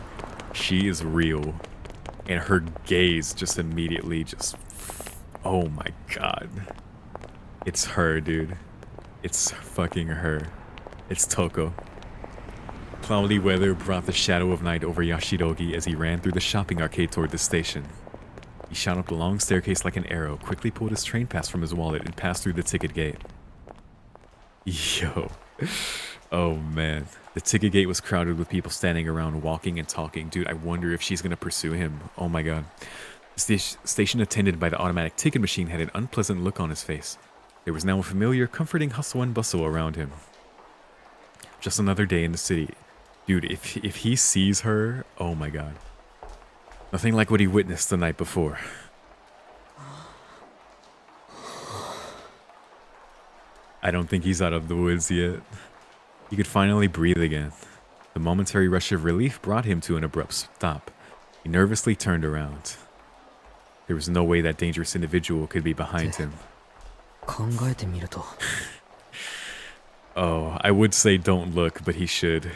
She is real. And her gaze just immediately just... Oh my god. It's her, dude. It's fucking her. It's Toko. Cloudy weather brought the shadow of night over Yashirogi as he ran through the shopping arcade toward the station. He shot up the long staircase like an arrow, quickly pulled his train pass from his wallet, and passed through the ticket gate. Yo. Oh man. The ticket gate was crowded with people standing around, walking and talking. Dude, I wonder if she's gonna pursue him. Oh my god. The station attendant by the automatic ticket machine had an unpleasant look on his face. There was now a familiar, comforting hustle and bustle around him. Just another day in the city. Dude, if he sees her, oh my god. Nothing like what he witnessed the night before. I don't think he's out of the woods yet. He could finally breathe again. The momentary rush of relief brought him to an abrupt stop. He nervously turned around. There was no way that dangerous individual could be behind him. Oh, I would say don't look, but he should.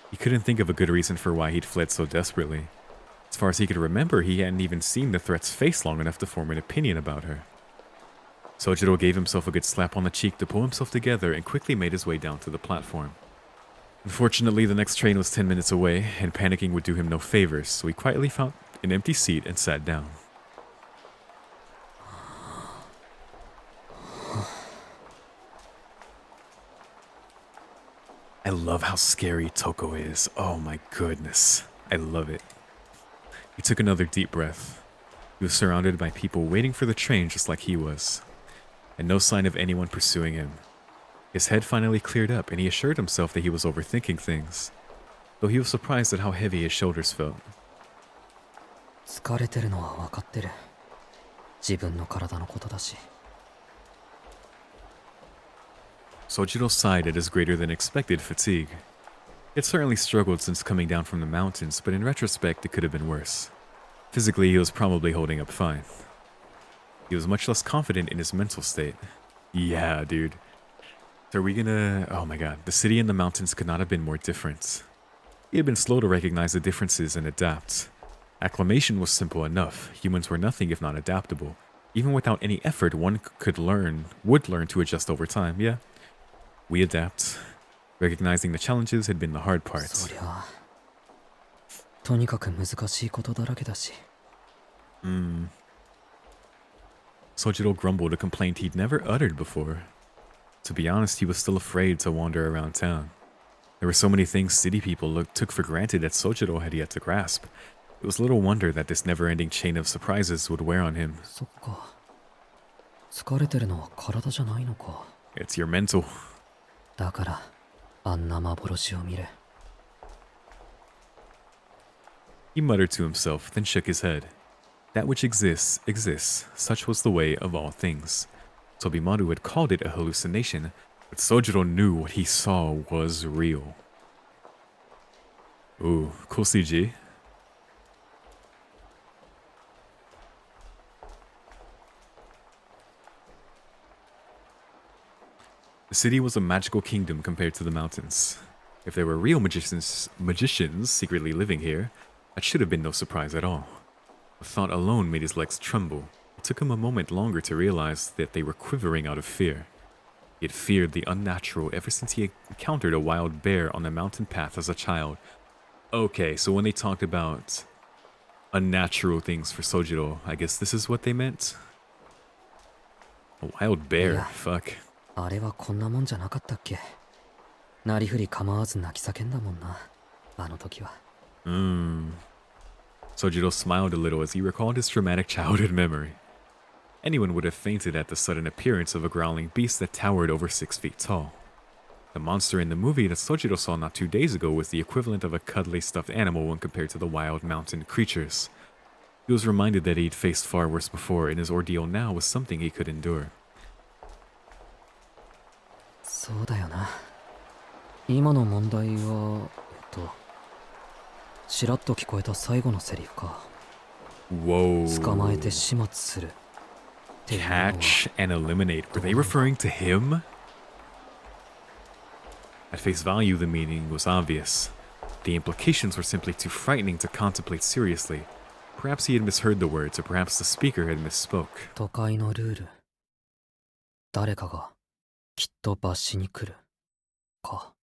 He couldn't think of a good reason for why he'd fled so desperately. As far as he could remember, he hadn't even seen the threat's face long enough to form an opinion about her. Sojiro gave himself a good slap on the cheek to pull himself together and quickly made his way down to the platform. Unfortunately, the next train was 10 minutes away, and panicking would do him no favors, so he quietly found an empty seat and sat down. I love how scary Toko is. Oh my goodness. I love it. He took another deep breath. He was surrounded by people waiting for the train just like he was, and no sign of anyone pursuing him. His head finally cleared up, and he assured himself that he was overthinking things, though he was surprised at how heavy his shoulders felt. Sojiro sighed at his greater than expected fatigue. He had certainly struggled since coming down from the mountains, but in retrospect it could have been worse. Physically, he was probably holding up fine. He was much less confident in his mental state. Yeah, dude. So are we gonna... Oh my god, the city and the mountains could not have been more different. He had been slow to recognize the differences and adapt. Acclimation was simple enough. Humans were nothing if not adaptable. Even without any effort, one would learn to adjust over time, yeah. We adapt. Recognizing the challenges had been the hard part. Sojiro grumbled a complaint he'd never uttered before. To be honest, he was still afraid to wander around town. There were so many things city people took for granted that Sojiro had yet to grasp. It was little wonder that this never-ending chain of surprises would wear on him. It's your mental. He muttered to himself, then shook his head. That which exists, exists. Such was the way of all things. Tobimaru had called it a hallucination, but Sojiro knew what he saw was real. Ooh, cool CG. The city was a magical kingdom compared to the mountains. If there were real magicians secretly living here, that should have been no surprise at all. The thought alone made his legs tremble. It took him a moment longer to realize that they were quivering out of fear. He had feared the unnatural ever since he encountered a wild bear on the mountain path as a child. Okay, so when they talked about unnatural things for Sojiro, I guess this is what they meant? A wild bear, yeah. Fuck. Sojiro smiled a little as he recalled his traumatic childhood memory. Anyone would have fainted at the sudden appearance of a growling beast that towered over 6 feet tall. The monster in the movie that Sojiro saw not 2 days ago was the equivalent of a cuddly stuffed animal when compared to the wild mountain creatures. He was reminded that he'd faced far worse before, and his ordeal now was something he could endure. Whoa. Catch and eliminate. Were they referring to him? At face value, the meaning was obvious. The implications were simply too frightening to contemplate seriously. Perhaps he had misheard the words, or perhaps the speaker had misspoke.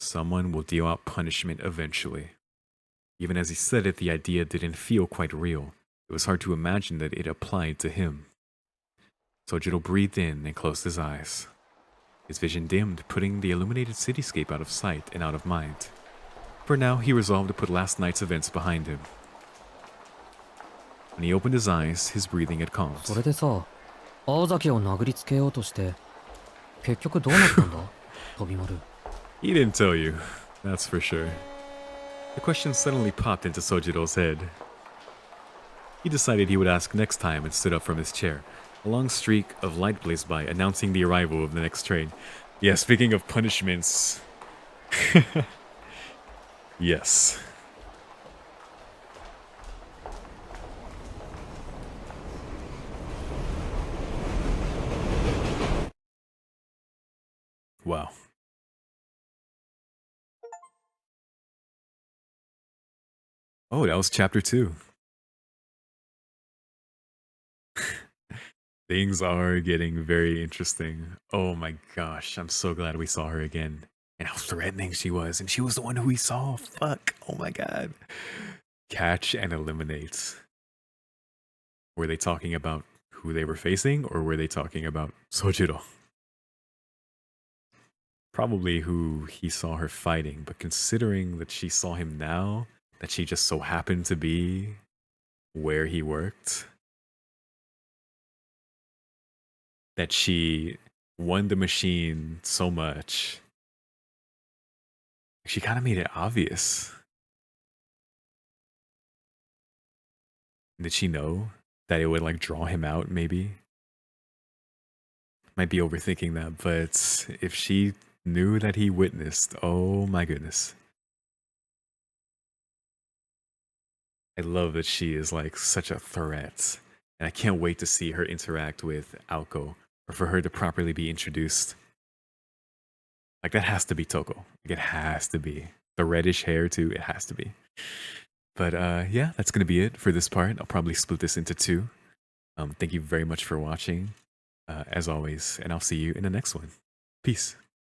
Someone will deal out punishment eventually. Even as he said it, the idea didn't feel quite real. It was hard to imagine that it applied to him. Sojiro breathed in and closed his eyes. His vision dimmed, putting the illuminated cityscape out of sight and out of mind. For now, he resolved to put last night's events behind him. When he opened his eyes, his breathing had calmed. それでさ、青崎を殴りつけようとして、結局どうなったんだ飛び丸。He didn't tell you, that's for sure. The question suddenly popped into Sojiro's head. He decided he would ask next time and stood up from his chair. A long streak of light blazed by, announcing the arrival of the next train. Yeah, speaking of punishments... yes. Wow. Oh, that was chapter 2. Things are getting very interesting. Oh my gosh, I'm so glad we saw her again. And how threatening she was. And she was the one who we saw. Fuck. Oh my god. Catch and eliminate. Were they talking about who they were facing, or were they talking about Sojiro? Probably who he saw her fighting, but considering that she saw him now, that she just so happened to be where he worked, that she won the machine so much, she kind of made it obvious. Did she know that it would like draw him out, maybe? Might be overthinking that, but if she knew that he witnessed, oh my goodness. I love that she is like such a threat. And I can't wait to see her interact with Aoko, or for her to properly be introduced. Like that has to be Toko. Like it has to be. The reddish hair too, it has to be. But yeah, that's gonna be it for this part. I'll probably split this into 2. Thank you very much for watching, as always, and I'll see you in the next one. Peace.